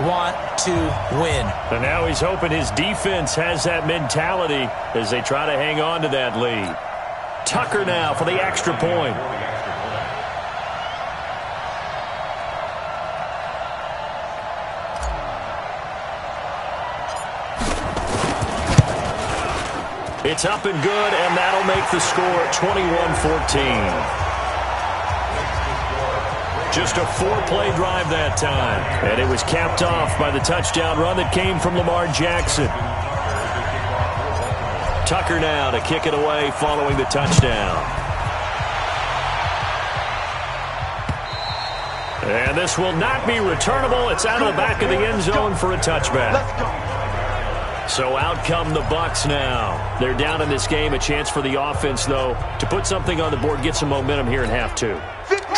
want to win. And now he's hoping his defense has that mentality as they try to hang on to that lead. Tucker now for the extra point. It's up and good, and that'll make the score 21-14. Just a 4-play drive that time. And it was capped off by the touchdown run that came from Lamar Jackson. Tucker now to kick it away following the touchdown. And this will not be returnable. It's out of the back of the end zone for a touchback. So out come the Bucs now. They're down in this game. A chance for the offense, though, to put something on the board, get some momentum here in half two.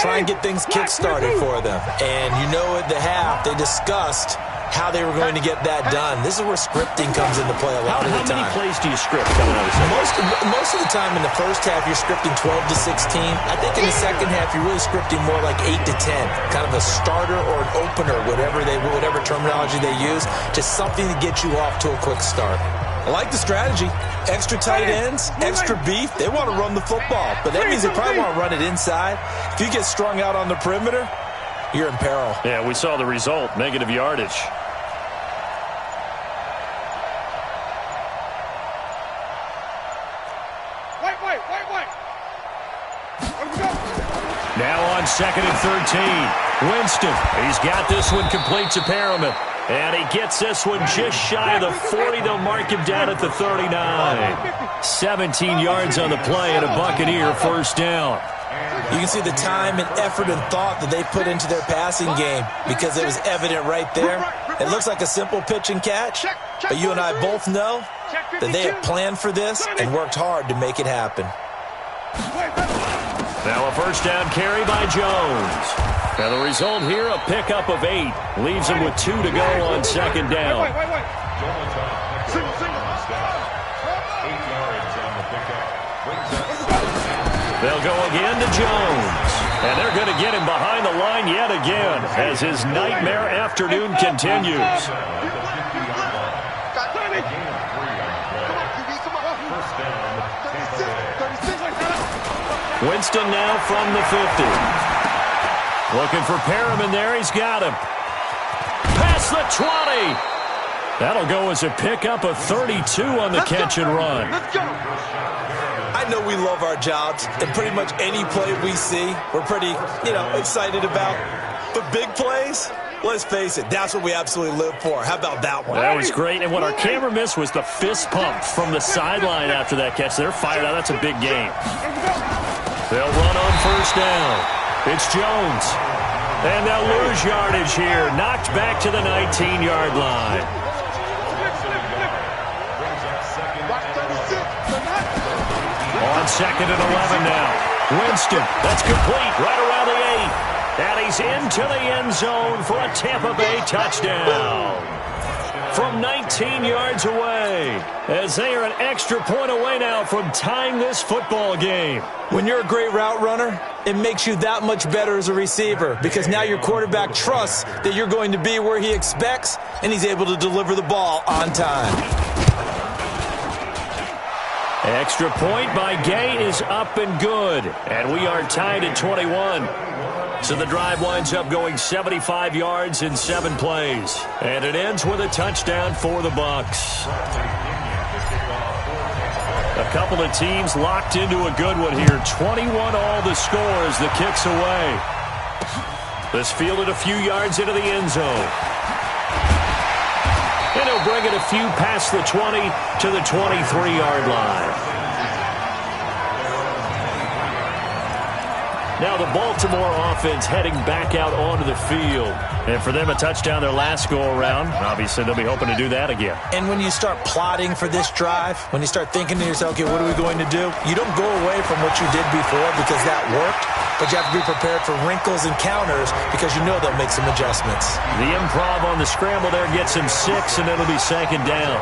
Try and get things kick-started for them. And you know at the half, they discussed how they were going to get that done. This is where scripting comes into play a lot of the time. How many plays do you script coming out of the Most of the time in the first half, you're scripting 12 to 16. I think in the second half, you're really scripting more like 8 to 10. Kind of a starter or an opener, whatever terminology they use, just something to get you off to a quick start. I like the strategy. Extra tight ends, extra beef. They want to run the football, but that means they probably want to run it inside. If you get strung out on the perimeter, you're in peril. Yeah, we saw the result, negative yardage. Now on 2nd and 13. Winston, he's got this one complete to Perriman. And he gets this one just shy of the 40. They'll mark him down at the 39. 17 yards on the play and a Buccaneer first down. You can see the time and effort and thought that they put into their passing game because it was evident right there. It looks like a simple pitch and catch, but you and I both know that they have planned for this and worked hard to make it happen. Now a first down carry by Jones. And the result here, a pickup of 8. Leaves him with 2 to go on 2nd down. They'll go again to Jones. And they're going to get him behind the line yet again as his nightmare afternoon continues. Winston now from the 50. Looking for Perriman there. He's got him. Past the 20. That'll go as a pickup of 32 on the catch and run. I know we love our jobs, and pretty much any play we see, we're pretty, excited about. But big plays, let's face it, that's what we absolutely live for. How about that one? That was great, and what our camera missed was the fist pump from the sideline after that catch. They're fired out. That's a big game. They'll run on first down. It's Jones. And they'll lose yardage here. Knocked back to the 19-yard line. On 2nd and 11 now. Winston, that's complete right around the 8. And he's into the end zone for a Tampa Bay touchdown. From 19 yards away, as they are an extra point away now from tying this football game. When you're a great route runner, it makes you that much better as a receiver because now your quarterback trusts that you're going to be where he expects, and he's able to deliver the ball on time. Extra point by Gay is up and good, and we are tied at 21. So the drive winds up going 75 yards in 7 plays. And it ends with a touchdown for the Bucs. A couple of teams locked into a good one here. 21 all the score as the kick's away. This fielded a few yards into the end zone. And he'll bring it a few past the 20 to the 23-yard line. Now the Baltimore offense heading back out onto the field. And for them, a touchdown their last go-around. Obviously, they'll be hoping to do that again. And when you start plotting for this drive, when you start thinking to yourself, okay, what are we going to do? You don't go away from what you did before because that worked. But you have to be prepared for wrinkles and counters because you know they'll make some adjustments. The improv on the scramble there gets him 6, and it'll be 2nd down.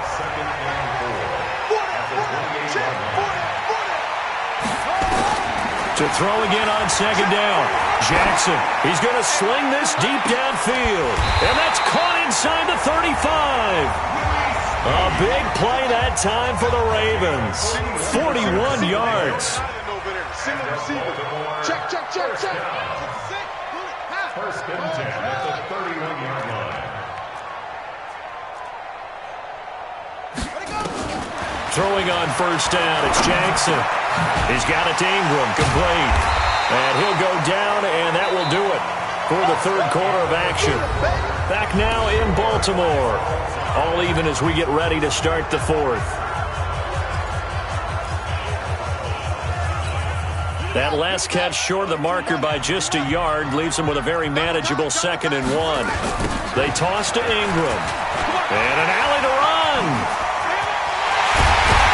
To throw again on second down. Jackson, he's going to sling this deep downfield. And that's caught inside the 35. A big play that time for the Ravens. 41 yards. Check. First and 10 at the 31-yard line. Throwing on first down, it's Jackson. He's got it to Ingram, complete. And he'll go down, and that will do it for the third quarter of action. Back now in Baltimore. All even as we get ready to start the fourth. That last catch short of the marker by just a yard leaves them with a very manageable 2nd and 1. They toss to Ingram. And an alley to run.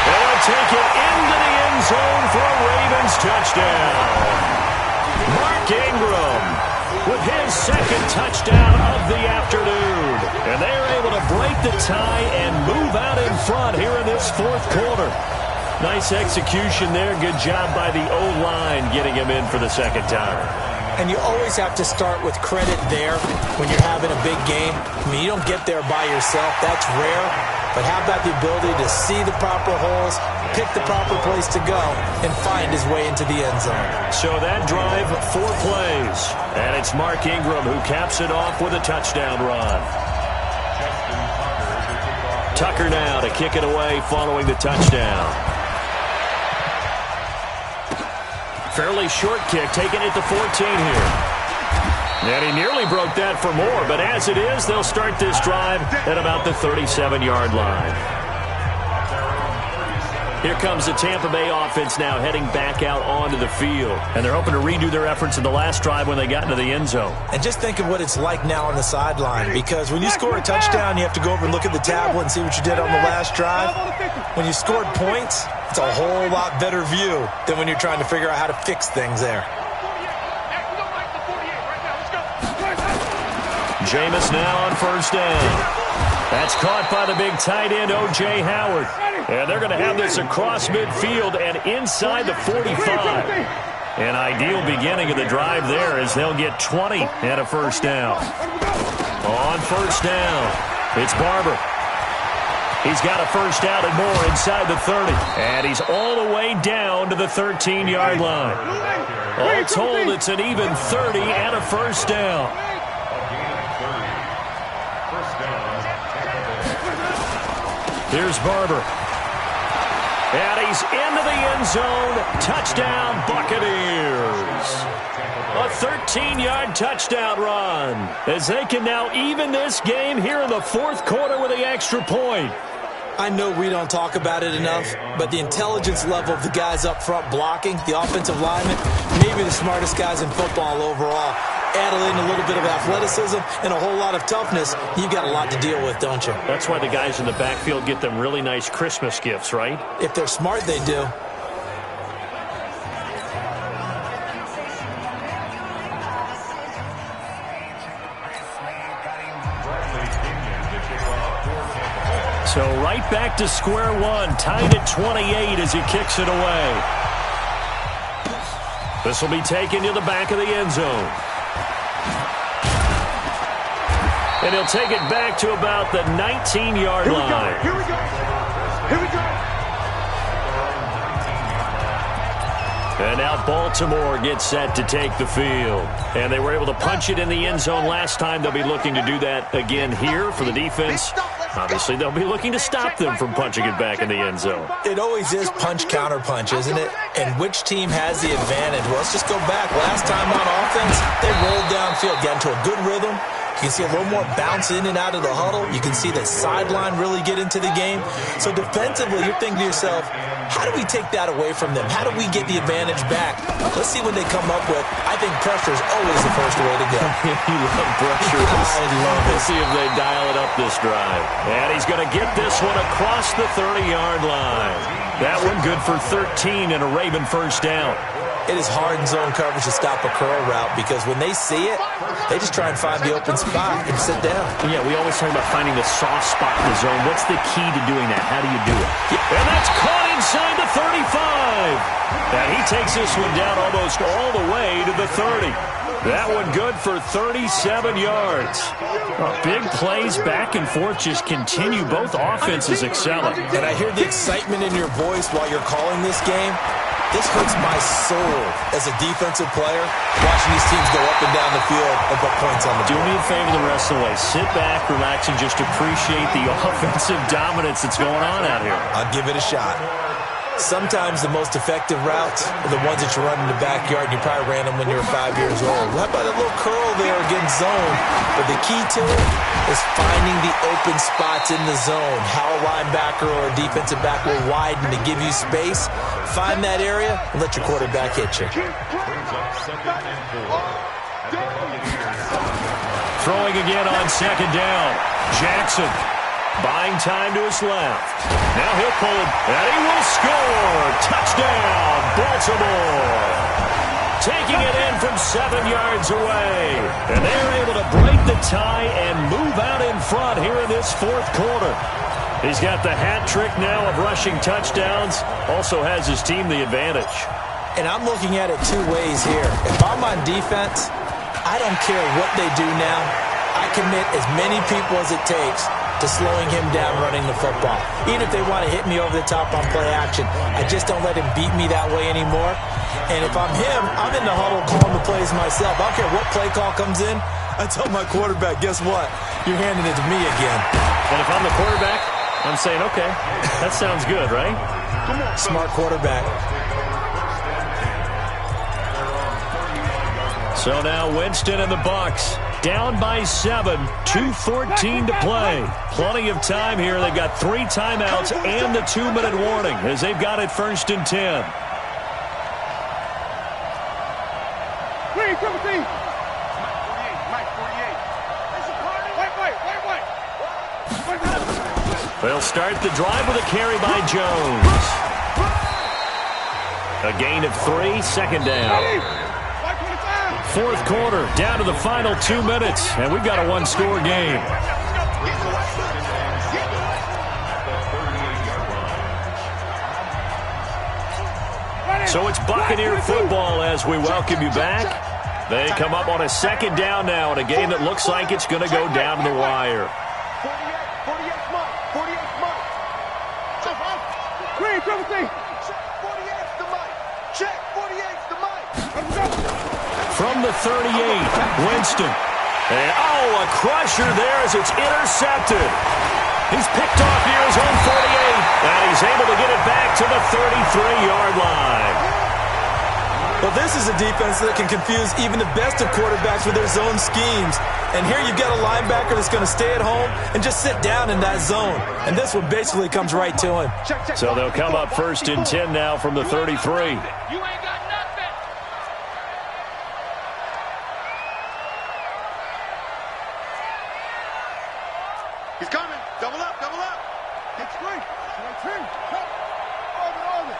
They'll take it into the end zone for a Ravens touchdown. Mark Ingram with his 2nd touchdown of the afternoon. And they're able to break the tie and move out in front here in this fourth quarter. Nice execution there. Good job by the O-line getting him in for the 2nd time. And you always have to start with credit there when you're having a big game. I mean, you don't get there by yourself. That's rare. But how about the ability to see the proper holes, pick the proper place to go, and find his way into the end zone? So that drive, 4 plays. And it's Mark Ingram who caps it off with a touchdown run. Tucker now to kick it away following the touchdown. Fairly short kick, taking it to 14 here. And he nearly broke that for more, but as it is, they'll start this drive at about the 37-yard line. Here comes the Tampa Bay offense now heading back out onto the field. And they're hoping to redo their efforts in the last drive when they got into the end zone. And just think of what it's like now on the sideline, because when you score a touchdown, you have to go over and look at the tablet and see what you did on the last drive. When you scored points, it's a whole lot better view than when you're trying to figure out how to fix things there. Jameis now on first down. That's caught by the big tight end, O.J. Howard. And they're going to have this across midfield and inside the 45. An ideal beginning of the drive there as they'll get 20 and a first down. On first down, it's Barber. He's got a first down and more inside the 30. And he's all the way down to the 13-yard line. All told, it's an even 30 and a first down. Here's Barber. And he's into the end zone. Touchdown, Buccaneers. A 13-yard touchdown run as they can now even this game here in the fourth quarter with the extra point. I know we don't talk about it enough, but the intelligence level of the guys up front blocking, the offensive linemen, maybe the smartest guys in football overall. Add in a little bit of athleticism and a whole lot of toughness, you've got a lot to deal with, don't you? That's why the guys in the backfield get them really nice Christmas gifts, right? If they're smart, they do. So right back to square one, tied at 28 as he kicks it away. This will be taken to the back of the end zone. And he'll take it back to about the 19-yard line. Here we go. And now Baltimore gets set to take the field. And they were able to punch it in the end zone last time. They'll be looking to do that again here for the defense. Obviously, they'll be looking to stop them from punching it back in the end zone. It always is punch-counter-punch, isn't it? And which team has the advantage? Well, let's just go back. Last time on offense, they rolled downfield, got into a good rhythm. You can see a little more bounce in and out of the huddle. You can see the sideline really get into the game. So defensively, you're thinking to yourself, how do we take that away from them? How do we get the advantage back? Let's see what they come up with. I think pressure is always the first way to go. You love pressure. I love it. Let's see if they dial it up this drive. And he's going to get this one across the 30-yard line. That one good for 13 and a Raven first down. It is hard in zone coverage to stop a curl route because when they see it, they just try and find the open spot and sit down. Yeah, we always talk about finding the soft spot in the zone. What's the key to doing that? How do you do it? And that's caught inside the 35. And he takes this one down almost all the way to the 30. That one good for 37 yards. Big plays back and forth just continue. Both offenses excelling. And I hear the excitement in your voice while you're calling this game. This hurts my soul as a defensive player, watching these teams go up and down the field and put points on the board. Do me a favor the rest of the way. Sit back, relax, and just appreciate the offensive dominance that's going on out here. I'll give it a shot. Sometimes the most effective routes are the ones that you run in the backyard. You probably ran them when you were 5 years old. How about a little curl there against zone? But the key to it is finding the open spots in the zone. How a linebacker or a defensive back will widen to give you space. Find that area and let your quarterback hit you. Throwing again on second down. Jackson buying time to his left. Now he'll pull it, and he will score. Touchdown, Baltimore. Taking it in from 7 yards away. And they're able to break the tie and move out in front here in this fourth quarter. He's got the hat trick now of rushing touchdowns. Also has his team the advantage. And I'm looking at it two ways here. If I'm on defense, I don't care what they do now. I commit as many people as it takes to slowing him down running the football. Even if they want to hit me over the top on play action, I just don't let him beat me that way anymore. And if I'm him, I'm in the huddle calling the plays myself. I don't care what play call comes in. I tell my quarterback, guess what? You're handing it to me again. And if I'm the quarterback, I'm saying, okay, that sounds good, right? Smart quarterback. So now Winston and the Bucs down by 7, 2:14 to play. Plenty of time here. They've got 3 timeouts and the 2-minute warning as they've got it 1st and 10. Mike 48. They'll start the drive with a carry by Jones. A gain of 3, second down. Fourth quarter, down to the final 2 minutes, and we've got a one-score game. So it's Buccaneer football as we welcome you back. They come up on a second down now in a game that looks like it's going to go down to the wire. 48 Mike. Green, 17. Check 48's the Mike. Check 48's the Mike. From the 38, Winston. And, a crusher there as it's intercepted. He's picked off near his own 48, and he's able to get it back to the 33-yard line. Well, this is a defense that can confuse even the best of quarterbacks with their zone schemes. And here you've got a linebacker that's going to stay at home and just sit down in that zone. And this one basically comes right to him. So they'll come up 1st and 10 now from the 33. You ain't got nothing. He's coming. Double up. Hit screen. Orbit.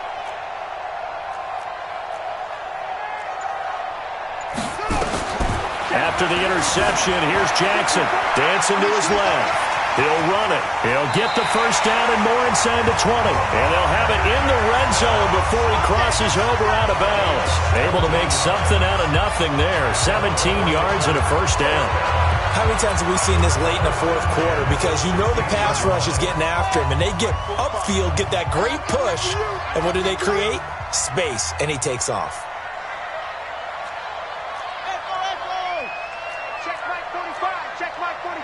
After the interception, here's Jackson. Dancing to his left. He'll run it. He'll get the first down and more inside the 20. And they'll have it in the red zone before he crosses over out of bounds. Able to make something out of nothing there. 17 yards and a first down. How many times have we seen this late in the fourth quarter? Because you know the pass rush is getting after him, and they get upfield, get that great push, and what do they create? Space, and he takes off. Check Mike 45.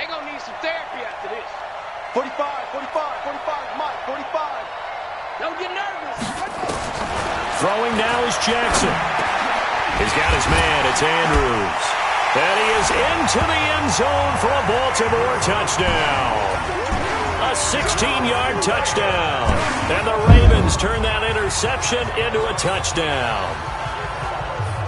They gonna need some therapy after this. 45, Mike, 45. Don't get nervous. Throwing now is Jackson. He's got his man. It's Andrews. And he is into the end zone for a Baltimore touchdown. A 16-yard touchdown. And the Ravens turn that interception into a touchdown.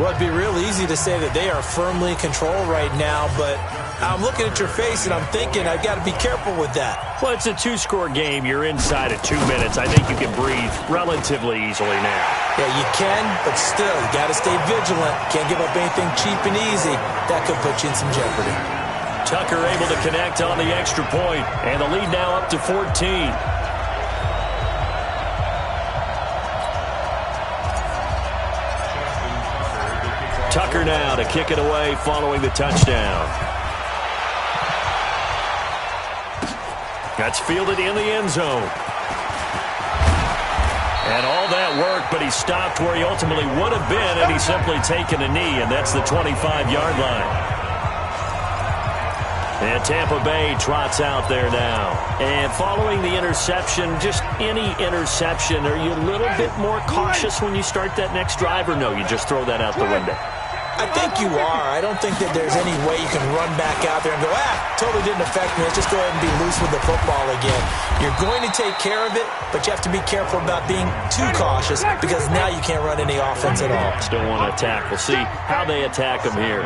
Well, it'd be real easy to say that they are firmly in control right now, but I'm looking at your face and I'm thinking I've got to be careful with that. Well, it's a 2-score game. You're inside of 2 minutes. I think you can breathe relatively easily now. Yeah, you can, but still, you got to stay vigilant. Can't give up anything cheap and easy. That could put you in some jeopardy. Tucker able to connect on the extra point, and the lead now up to 14. Tucker now to kick it away following the touchdown. That's fielded in the end zone. And all that work, but he stopped where he ultimately would have been, and he's simply taken a knee, and that's the 25-yard line. And Tampa Bay trots out there now. And following the interception, just any interception, are you a little bit more cautious when you start that next drive, or no, you just throw that out the window? I think you are. I don't think that there's any way you can run back out there and go, totally didn't affect me. Let's just go ahead and be loose with the football again. You're going to take care of it, but you have to be careful about being too cautious because now you can't run any offense at all. Still want to attack. We'll see how they attack him here.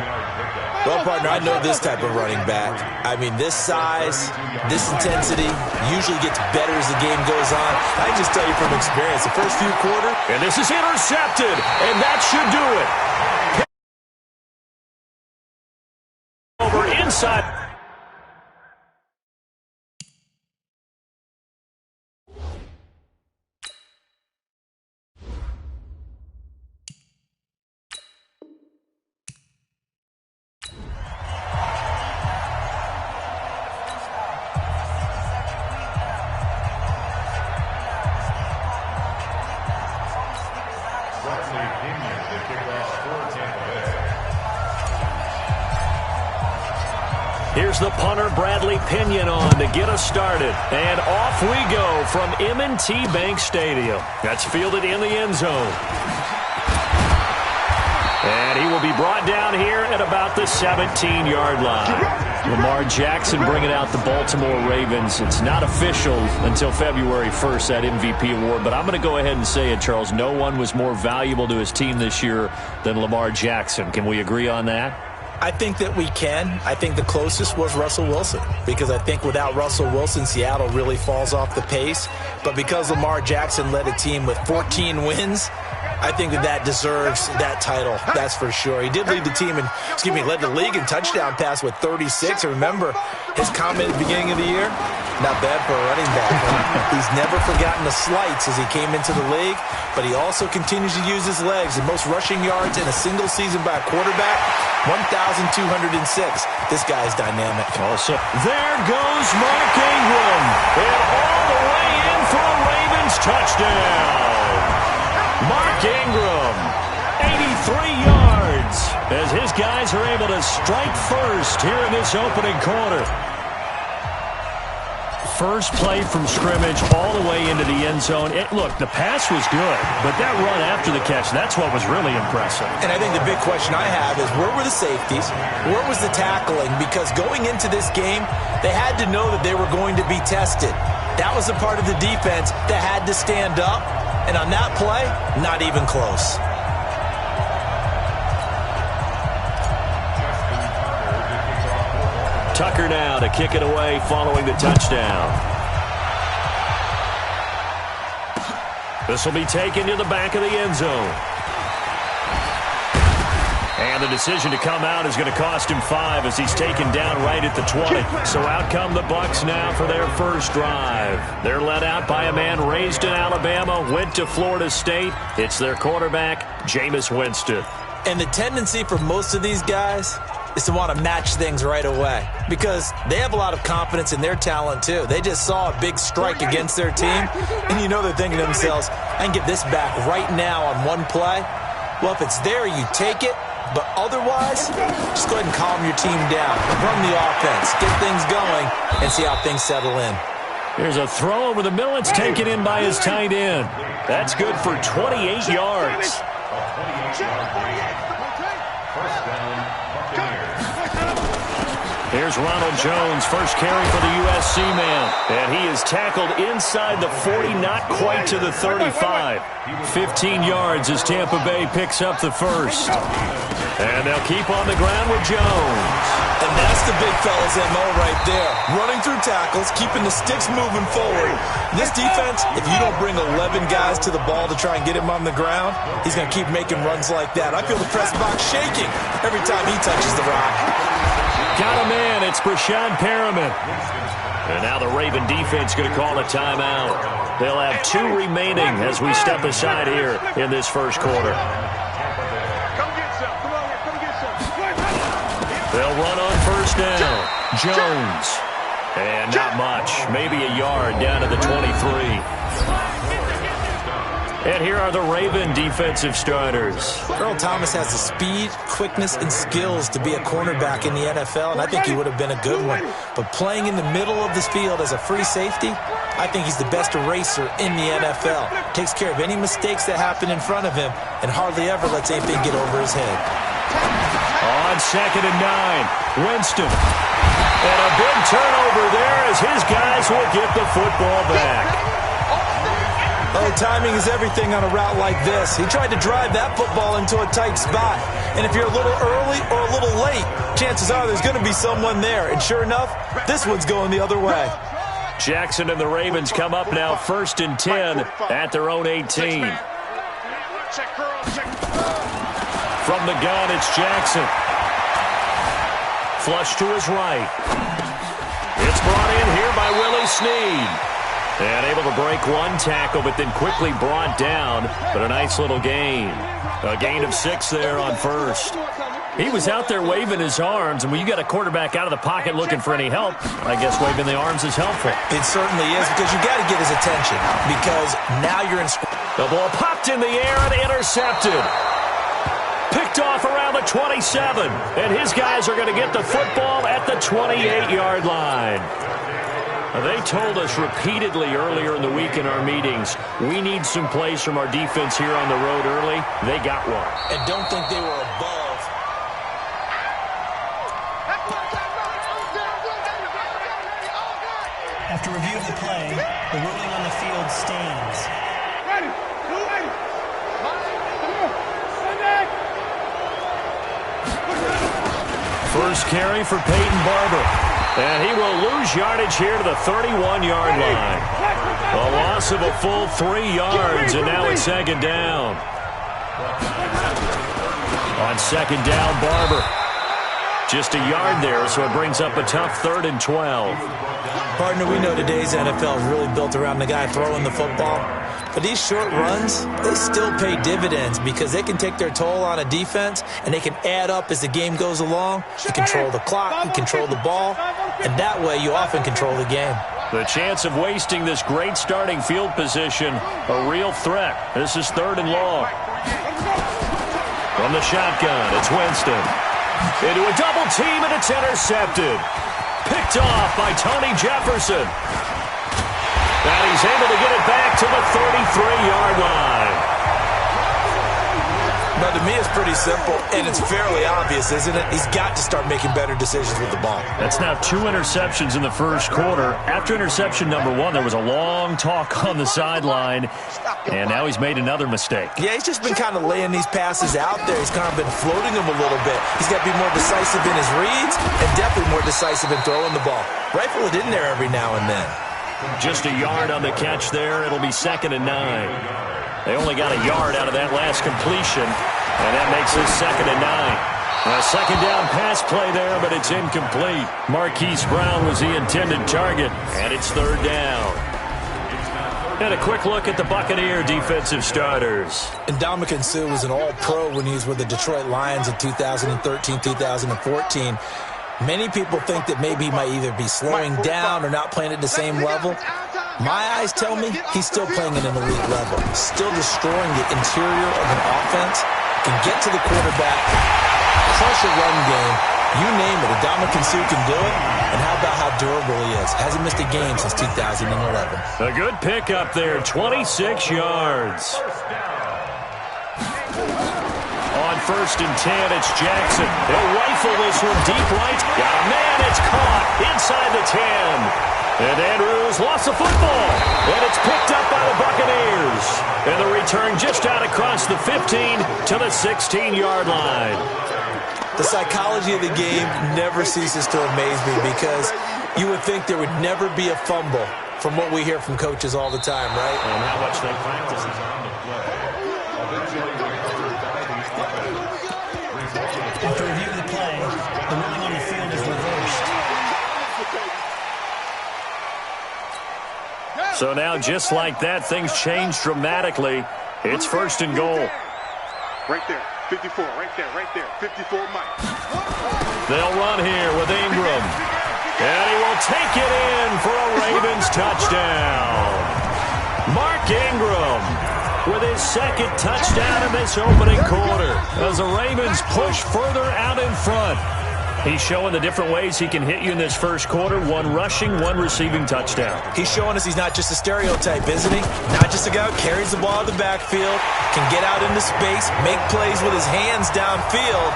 Well, partner, I know this type of running back. I mean, this size, this intensity usually gets better as the game goes on. I can just tell you from experience, the first few quarters. And this is intercepted, and that should do it. Over inside. Here's the punter, Bradley Pinion, on to get us started. And off we go from M&T Bank Stadium. That's fielded in the end zone. And he will be brought down here at about the 17-yard line. Lamar Jackson bringing out the Baltimore Ravens. It's not official until February 1st, that MVP award. But I'm going to go ahead and say it, Charles. No one was more valuable to his team this year than Lamar Jackson. Can we agree on that? I think that we can. I think the closest was Russell Wilson because I think without Russell Wilson, Seattle really falls off the pace. But because Lamar Jackson led a team with 14 wins, I think that deserves that title. That's for sure. He did lead the team led the league in touchdown pass with 36. Remember his comment at the beginning of the year? Not bad for a running back. He's never forgotten the slights as he came into the league, but he also continues to use his legs. The most rushing yards in a single season by a quarterback, 1,206. This guy's dynamic. Also, there goes Mark Ingram. And all the way in for a Ravens touchdown. Mark Ingram, 83 yards, as his guys are able to strike first here in this opening quarter. First play from scrimmage all the way into the end zone. Look, the pass was good, but that run after the catch, that's what was really impressive. And I think the big question I have is where were the safeties? Where was the tackling? Because going into this game, they had to know that they were going to be tested. That was a part of the defense that had to stand up. And on that play, not even close. Tucker now to kick it away following the touchdown. This will be taken to the back of the end zone. And the decision to come out is going to cost him 5 as he's taken down right at the 20. So out come the Bucs now for their first drive. They're led out by a man raised in Alabama, went to Florida State. It's their quarterback, Jameis Winston. And the tendency for most of these guys is to want to match things right away because they have a lot of confidence in their talent too. They just saw a big strike against their team, and you know they're thinking to themselves, I can get this back right now on one play. Well, if it's there, you take it. But otherwise, just go ahead and calm your team down. Run the offense. Get things going and see how things settle in. Here's a throw over the middle. It's taken in by his tight end. That's good for 28 yards. Here's Ronald Jones, first carry for the USC man. And he is tackled inside the 40, not quite to the 35. 15 yards as Tampa Bay picks up the first. And they'll keep on the ground with Jones. And that's the big fella's MO right there. Running through tackles, keeping the sticks moving forward. This defense, if you don't bring 11 guys to the ball to try and get him on the ground, he's going to keep making runs like that. I feel the press box shaking every time he touches the rock. Got a man. It's Brashad Perriman. And now the Raven defense going to call a timeout. They'll have 2 remaining as we step aside here in this first quarter. Come get some. Come on here. They'll run on first down. Jones. And not much. Maybe a yard down to the 23. And here are the Raven defensive starters. Earl Thomas has the speed, quickness, and skills to be a cornerback in the NFL, and I think he would have been a good one. But playing in the middle of this field as a free safety, I think he's the best eraser in the NFL. Takes care of any mistakes that happen in front of him and hardly ever lets anything get over his head. On 2nd and 9, Winston. And a big turnover there as his guys will get the football back. Oh, timing is everything on a route like this. He tried to drive that football into a tight spot. And if you're a little early or a little late, chances are there's going to be someone there. And sure enough, this one's going the other way. Jackson and the Ravens come up now 1st and 10 at their own 18. From the gun, it's Jackson. Flush to his right. It's brought in here by Willie Snead. And able to break one tackle, but then quickly brought down. But a nice little gain. A gain of 6 there on first. He was out there waving his arms, and when you got a quarterback out of the pocket looking for any help, I guess waving the arms is helpful. It certainly is, because you got to get his attention, because now you're in. The ball popped in the air and intercepted. Picked off around the 27, and his guys are going to get the football at the 28-yard line. They told us repeatedly earlier in the week in our meetings, we need some plays from our defense here on the road early. They got one. And don't think they were above. After review of the play, the ruling on the field stands. First carry for Peyton Barber. And he will lose yardage here to the 31-yard line. A loss of a full 3 yards, and now it's 2nd down. On 2nd down, Barber. Just a yard there, so it brings up a tough 3rd and 12. Partner, we know today's NFL is really built around the guy throwing the football. But these short runs, they still pay dividends because they can take their toll on a defense and they can add up as the game goes along. You control the clock, you control the ball, and that way you often control the game. The chance of wasting this great starting field position, a real threat. This is 3rd and long. From the shotgun, it's Winston. Into a double team, and it's intercepted. Picked off by Tony Jefferson. And he's able to get it back to the 33-yard line. But to me, it's pretty simple, and it's fairly obvious, isn't it? He's got to start making better decisions with the ball. That's now 2 interceptions in the first quarter. After interception number 1, there was a long talk on the sideline, and now he's made another mistake. Yeah, he's just been kind of laying these passes out there. He's kind of been floating them a little bit. He's got to be more decisive in his reads and definitely more decisive in throwing the ball. Rifle it in there every now and then. Just a yard on the catch there. It'll be 2nd and 9. They only got a yard out of that last completion, and that makes this 2nd and 9. A 2nd down pass play there, but it's incomplete. Marquise Brown was the intended target, and it's 3rd down. And a quick look at the Buccaneer defensive starters. And Ndamukong Suh was an all-pro when he was with the Detroit Lions in 2013, 2014. Many people think that maybe he might either be slowing down or not playing at the same level. My eyes tell me he's still playing at an elite level, still destroying the interior of an offense, can get to the quarterback, crush a run game, you name it. Ndamukong Suh can do it, and how about how durable he is? Hasn't missed a game since 2011. A good pickup there, 26 yards. On 1st and 10, it's Jackson. He'll rifle this one deep right. Got a man, it's caught inside the 10. And Andrews lost the football. And it's picked up by the Buccaneers. And the return just out across the 15 to the 16-yard line. The psychology of the game never ceases to amaze me because you would think there would never be a fumble from what we hear from coaches all the time, right? And how much they practice is on the play. After review of the play, the ruling on the field is reversed. So now, just like that, things change dramatically. It's 1st and goal. Right there, 54, right there, 54, Mike. They'll run here with Ingram. And he will take it in for a Ravens touchdown. Mark Ingram with his second touchdown in this opening quarter as the Ravens push further out in front. He's showing the different ways he can hit you in this first quarter. One rushing, one receiving touchdown. He's showing us he's not just a stereotype, isn't he? Not just a guy who carries the ball in the backfield, can get out into space, make plays with his hands downfield.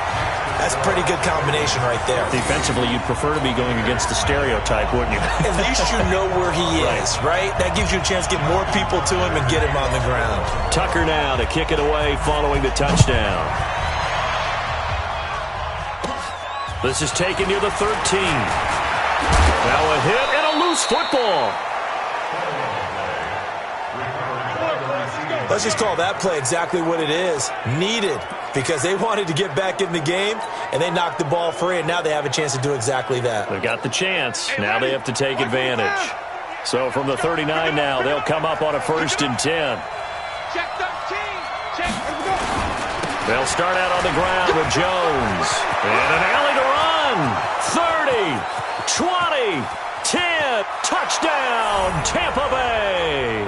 That's a pretty good combination right there. Defensively, you'd prefer to be going against the stereotype, wouldn't you? At least you know where he is, right? That gives you a chance to get more people to him and get him on the ground. Tucker now to kick it away following the touchdown. This is taken near the 13. Now a hit and a loose football. Let's just call that play exactly what it is. Needed, because they wanted to get back in the game, and they knocked the ball free, and now they have a chance to do exactly that. They've got the chance. Now they have to take advantage. So from the 39 now, they'll come up on a 1st and 10. Check 13. Check. They'll start out on the ground with Jones. And an alley to run. 30, 20, 10. Touchdown, Tampa Bay.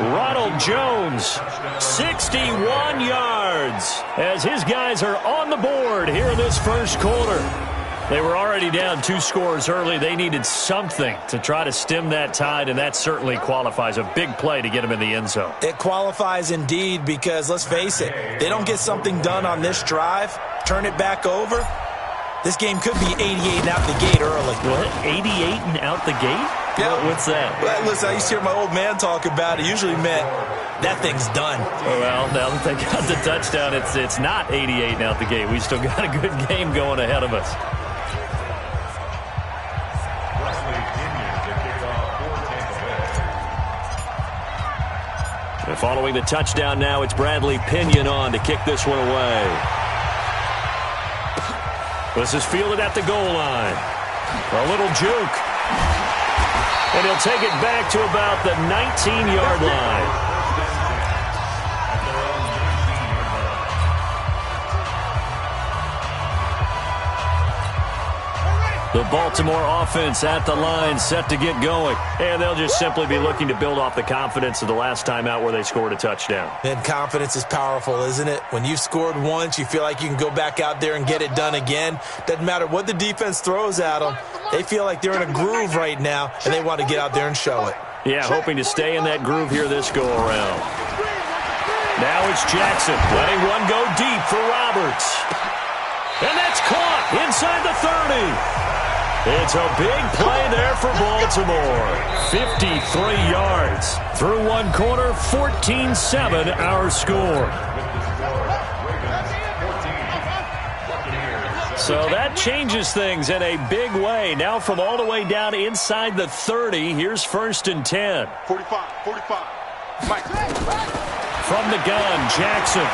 Ronald Jones, 61 yards, as his guys are on the board here in this first quarter. They were already down 2 scores early. They needed something to try to stem that tide, and that certainly qualifies. A big play to get them in the end zone. It qualifies indeed, because let's face it, they don't get something done on this drive, turn it back over, this game could be 88 and out the gate early. What? 88 and out the gate? Yeah. What's that? Well, listen, I used to hear my old man talk about it. Usually meant that thing's done. Well, now that they got the touchdown, it's not 88 and out the gate. We still got a good game going ahead of us. And following the touchdown now, it's Bradley Pinion on to kick this one away. This is fielded at the goal line. A little juke. And he'll take it back to about the 19-yard line. The Baltimore offense at the line, set to get going. And they'll just simply be looking to build off the confidence of the last time out where they scored a touchdown. And confidence is powerful, isn't it? When you've scored once, you feel like you can go back out there and get it done again. Doesn't matter what the defense throws at them. They feel like they're in a groove right now, and they want to get out there and show it. Yeah, hoping to stay in that groove here this go-around. Now it's Jackson letting one go deep for Roberts. And that's caught inside the 30. It's a big play there for Baltimore. 53 yards. Through one quarter, 14-7 our score. So that changes things in a big way. Now from all the way down inside the 30, here's 1st and 10. 45. Mike. From the gun, Jackson.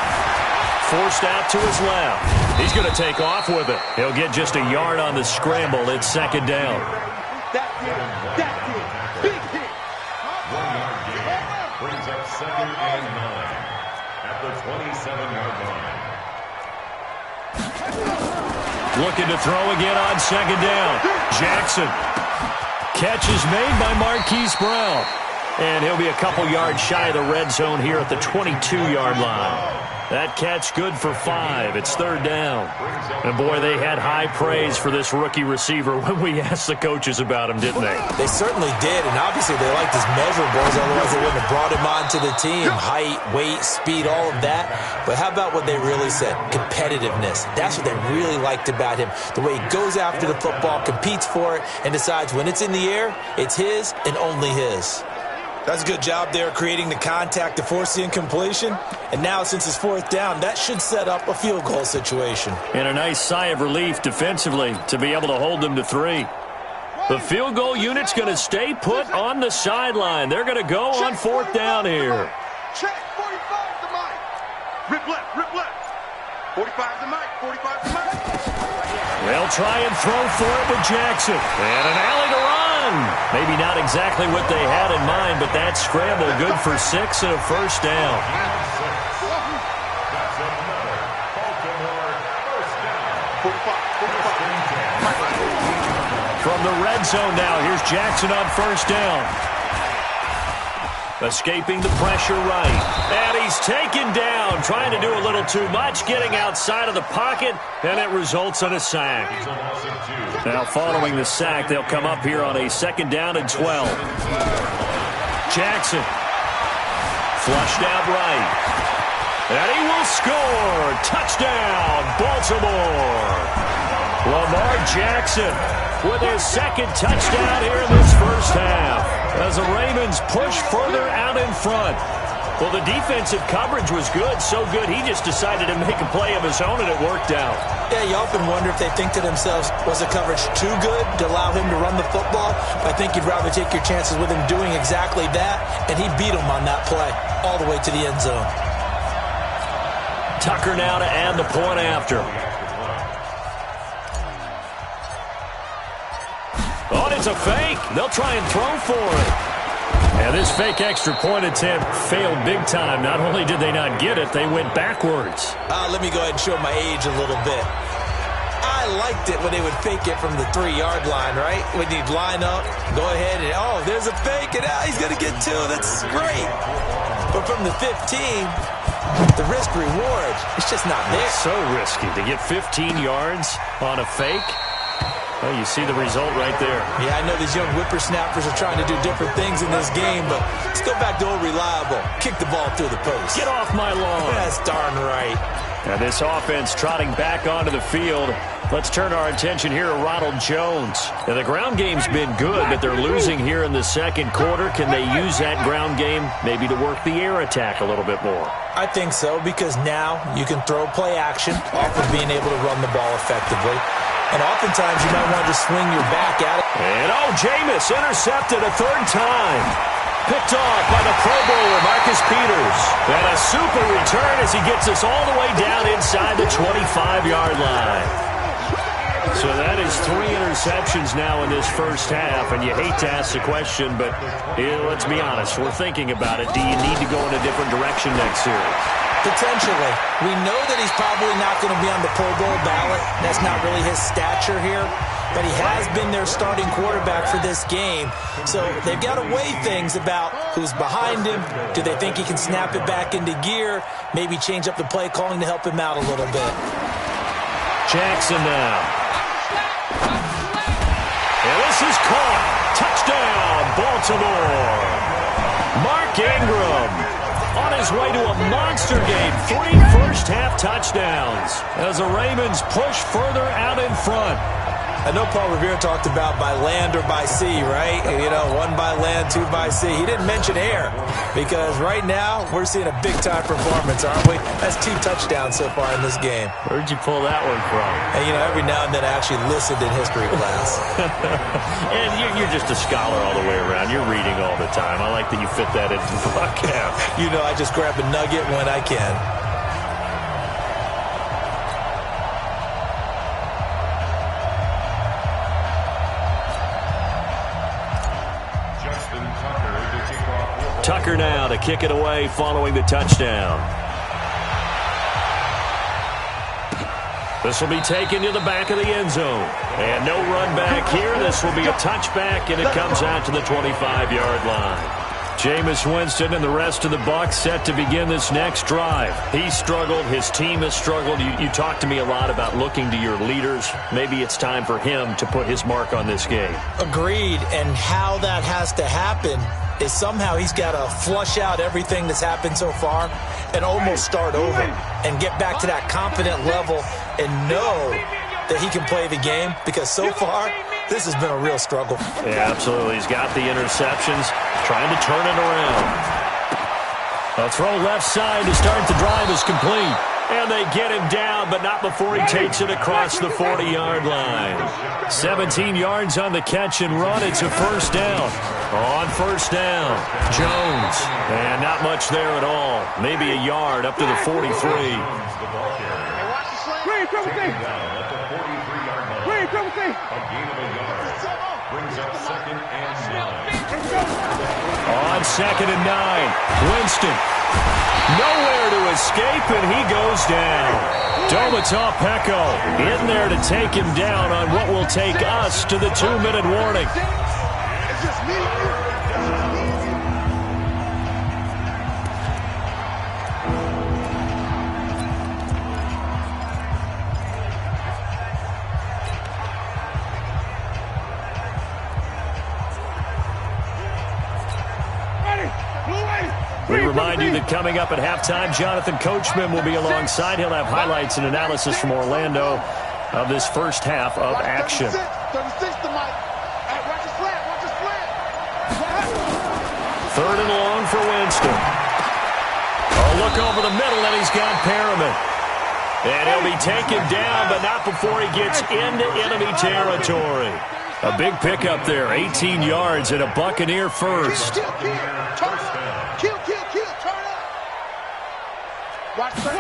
Forced out to his left. He's going to take off with it. He'll get just a yard on the scramble. It's 2nd down. That hit. Big hit. 1 yard gain brings up 2nd and 9 at the 27-yard line. Looking to throw again on 2nd down. Jackson. Catch is made by Marquise Brown. And he'll be a couple yards shy of the red zone here at the 22-yard line. That catch good for 5. It's 3rd down. And, boy, they had high praise for this rookie receiver when we asked the coaches about him, didn't they? They certainly did, and obviously they liked his measurables, otherwise they wouldn't have brought him onto the team. Height, weight, speed, all of that. But how about what they really said? Competitiveness. That's what they really liked about him. The way he goes after the football, competes for it, and decides when it's in the air, it's his and only his. That's a good job there creating the contact to force the incompletion. And now, since it's 4th down, that should set up a field goal situation. And a nice sigh of relief defensively to be able to hold them to 3. The field goal unit's going to stay put on the sideline. They're going to go on 4th down here. Check. 45 to Mike. Rip left. 45 to Mike. 45 to Mike. They'll try and throw for it with Jackson. And an alley to run. Maybe not exactly what they had in mind, but that scramble good for 6 and a 1st down. That's another Baltimore 1st down. 45. zone now. Here's Jackson on first down. Escaping the pressure right. And he's taken down, trying to do a little too much, getting outside of the pocket, and it results in a sack. Now following the sack, they'll come up here on a 2nd down and 12. Jackson. Flushed out right. And he will score. Touchdown, Baltimore. Lamar Jackson with his 2nd touchdown here in this first half, as the Ravens push further out in front. Well, the defensive coverage was good, so good he just decided to make a play of his own, and it worked out. Yeah, you often wonder if they think to themselves, was the coverage too good to allow him to run the football? I think you'd rather take your chances with him doing exactly that, and he beat him on that play all the way to the end zone. Tucker now to add the point after. Oh, it's a fake. They'll try and throw for it. And this fake extra point attempt failed big time. Not only did they not get it, they went backwards. Let me go ahead and show my age a little bit. I liked it when they would fake it from the 3-yard line, right? When you'd line up, go ahead and, oh, there's a fake, and he's going to get 2. That's great. But from the 15, the risk-reward, it's just not there. It's so risky to get 15 yards on a fake. Well, you see the result right there. Yeah, I know these young whippersnappers are trying to do different things in this game, but let's go back to old reliable. Kick the ball through the post. Get off my lawn. That's darn right. And this offense trotting back onto the field. Let's turn our attention here to Ronald Jones. Now, the ground game's been good, but they're losing here in the 2nd quarter. Can they use that ground game maybe to work the air attack a little bit more? I think so, because now you can throw play action off of being able to run the ball effectively. And oftentimes you might want to swing your back at it. And Jameis intercepted a 3rd time. Picked off by the Pro Bowler, Marcus Peters. And a super return as he gets us all the way down inside the 25-yard line. So that is 3 interceptions now in this first half. And you hate to ask the question, but let's be honest. We're thinking about it. Do you need to go in a different direction next series? Potentially. We know that he's probably not going to be on the Pro Bowl ballot. That's not really his stature here. But he has been their starting quarterback for this game. So they've got to weigh things about who's behind him. Do they think he can snap it back into gear? Maybe change up the play calling to help him out a little bit. Jackson now. And this is caught. Touchdown, Baltimore. Mark Ingram on his way to a monster game. 3 first-half touchdowns as the Ravens push further out in front. I know Paul Revere talked about by land or by sea, right? You know, 1 by land, 2 by sea. He didn't mention air because right now we're seeing a big-time performance, aren't we? That's 2 touchdowns so far in this game. Where'd you pull that one from? And, you know, every now and then I actually listened in history class. And you're just a scholar all the way around. You're reading all the time. I like that you fit that into the broadcast. You know, I just grab a nugget when I can. Tucker now to kick it away following the touchdown. This will be taken to the back of the end zone. And no run back here. This will be a touchback, and it comes out to the 25-yard line. Jameis Winston and the rest of the Bucs set to begin this next drive. He struggled. His team has struggled. You talked to me a lot about looking to your leaders. Maybe it's time for him to put his mark on this game. Agreed. And how that has to happen is somehow he's got to flush out everything that's happened so far and almost start over and get back to that confident level and know that he can play the game, because so far this has been a real struggle. Yeah, absolutely. He's got the interceptions, trying to turn it around. A throw left side to start the drive is complete. And they get him down, but not before he takes it across the 40-yard line. 17 yards on the catch and run. It's a first down. On first down, Jones. And not much there at all. Maybe a yard up to the 43. On 2nd and 9, Winston. Nowhere to escape, and he goes down. Domata Peko in there to take him down on what will take us to the 2-minute warning. It's just me. We remind you that coming up at halftime, Jonathan Coachman will be alongside. He'll have highlights and analysis from Orlando of this first half of action. 36 to Mike. Watch the slant. Watch the slant. Third and long for Winston. Oh, look over the middle, and he's got Perriman. And he'll be taken down, but not before he gets into enemy territory. A big pickup there, 18 yards and a Buccaneer first. Kill. Turn up. Watch the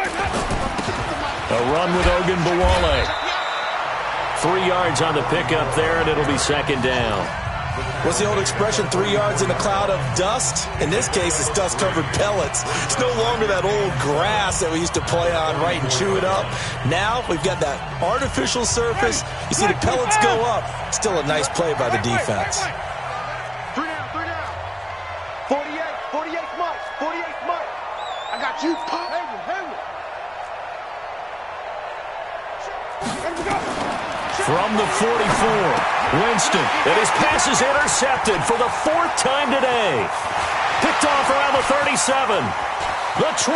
A run with Ogunbowale. 3 yards on the pickup there, and it'll be second down. What's the old expression, 3 yards in a cloud of dust? In this case, it's dust-covered pellets. It's no longer that old grass that we used to play on, right, and chew it up. Now we've got that artificial surface. You see the pellets go up. Still a nice play by the defense. 3 down. 48 Mike. I got you. Pop. From the 44, Winston, and his pass is intercepted for the 4th time today. Picked off around the 37, the 20.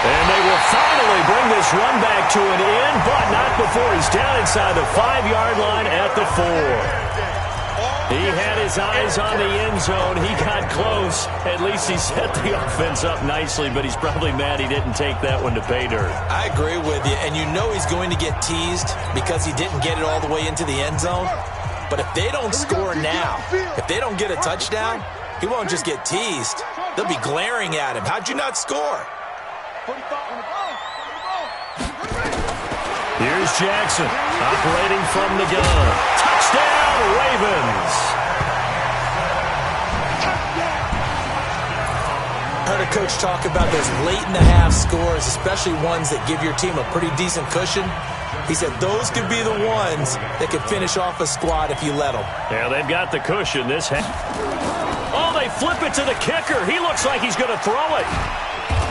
And they will finally bring this run back to an end, but not before he's down inside the 5-yard line at the 4. He had his eyes on the end zone. He got close. At least he set the offense up nicely, but he's probably mad he didn't take that one to pay dirt. I agree with you, and you know he's going to get teased because he didn't get it all the way into the end zone. But if they don't score now, if they don't get a touchdown, he won't just get teased. They'll be glaring at him. How'd you not score? Here's Jackson, operating from the gun. Touchdown, Ravens. I heard a coach talk about those late-in-the-half scores, especially ones that give your team a pretty decent cushion. He said those could be the ones that could finish off a squad if you let them. Yeah, they've got the cushion this half. Oh, they flip it to the kicker. He looks like he's going to throw it.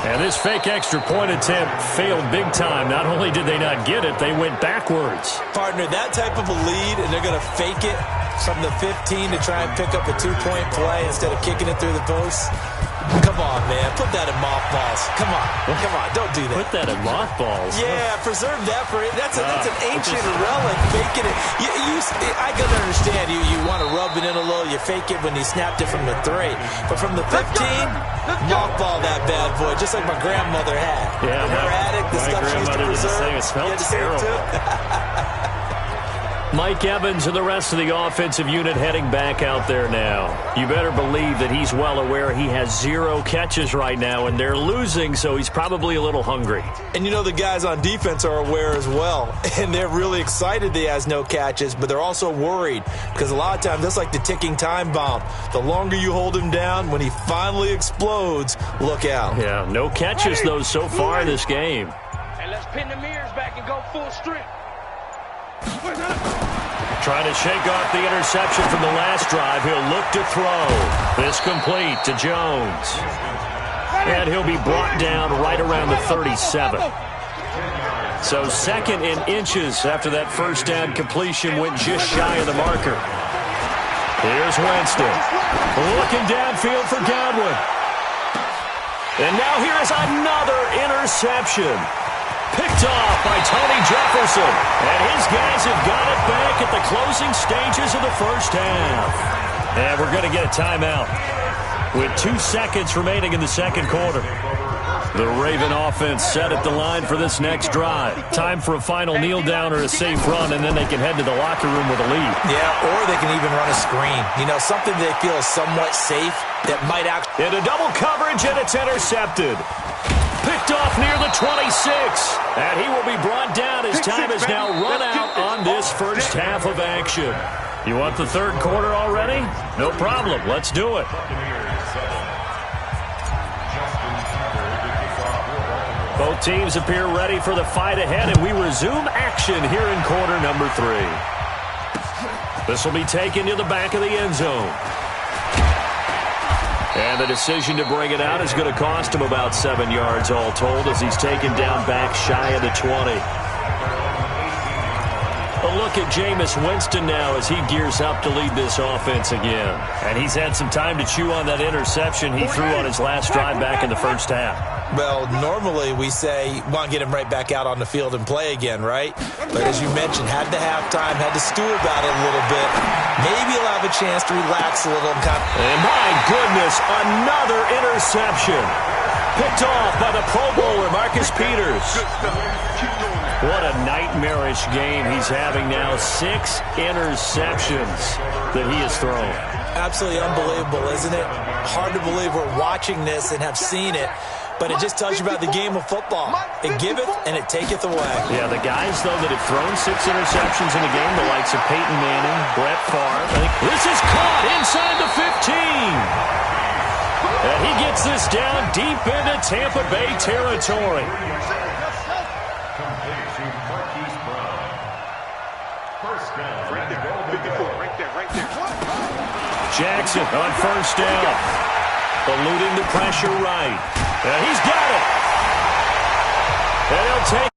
And this fake extra point attempt failed big time. Not only did they not get it, they went backwards. Partner, that type of a lead, and they're going to fake it from the 15 to try and pick up a 2-point play instead of kicking it through the post. Come on, man. Put that in mothballs. Come on. Don't do that. Put that in mothballs? Yeah, preserve that for it. That's an ancient relic. Faking it. I can understand. You want to rub it in a little. You fake it when you snapped it from the 3. But from the 15, mothball that bad boy, just like my grandmother had. Yeah, her attic, the stuff she used to preserve. It smelled terrible. Mike Evans and the rest of the offensive unit heading back out there now. You better believe that he's well aware he has 0 catches right now, and they're losing, so he's probably a little hungry. And you know the guys on defense are aware as well, and they're really excited that he has no catches, but they're also worried because a lot of times that's like the ticking time bomb. The longer you hold him down, when he finally explodes, look out. Yeah, no catches, though, so far in this game. And let's pin the mirrors back and go full strength. Trying to shake off the interception from the last drive. He'll look to throw. This complete to Jones. And he'll be brought down right around the 37. So second in inches after that first down completion went just shy of the marker. Here's Winston. Looking downfield for Godwin. And now here is another interception. Picked off by Tony Jefferson. And his guys have got it back at the closing stages of the first half. And we're going to get a timeout with 2 seconds remaining in the second quarter. The Raven offense set at the line for this next drive. Time for a final kneel down or a safe run, and then they can head to the locker room with a lead. Yeah, or they can even run a screen. You know, something they feel is somewhat safe that might actually... Into double coverage, and it's intercepted. Picked off near the 26. And he will be brought down as time is now run out on this first half of action. You want the third quarter already? No problem. Let's do it. Both teams appear ready for the fight ahead, and we resume action here in quarter number 3. This will be taken to the back of the end zone. And the decision to bring it out is going to cost him about 7 yards all told as he's taken down back shy of the 20. A look at Jameis Winston now as he gears up to lead this offense again. And he's had some time to chew on that interception he threw on his last drive back in the first half. Well, normally we say, want to get him right back out on the field and play again, right? But as you mentioned, had to have time, had to stew about it a little bit. Maybe he'll have a chance to relax a little. And my goodness, another interception. Picked off by the Pro Bowler, Marcus Peters. What a nightmarish game he's having now. 6 interceptions that he has thrown. Absolutely unbelievable, isn't it? Hard to believe we're watching this and have seen it. But it just tells you about the game of football. It giveth and it taketh away. Yeah, the guys, though, that have thrown 6 interceptions in a game, the likes of Peyton Manning, Brett Favre. This is caught inside the 15. And he gets this down deep into Tampa Bay territory. Jackson on first down. Eluding the pressure right. And he's got it. And he'll take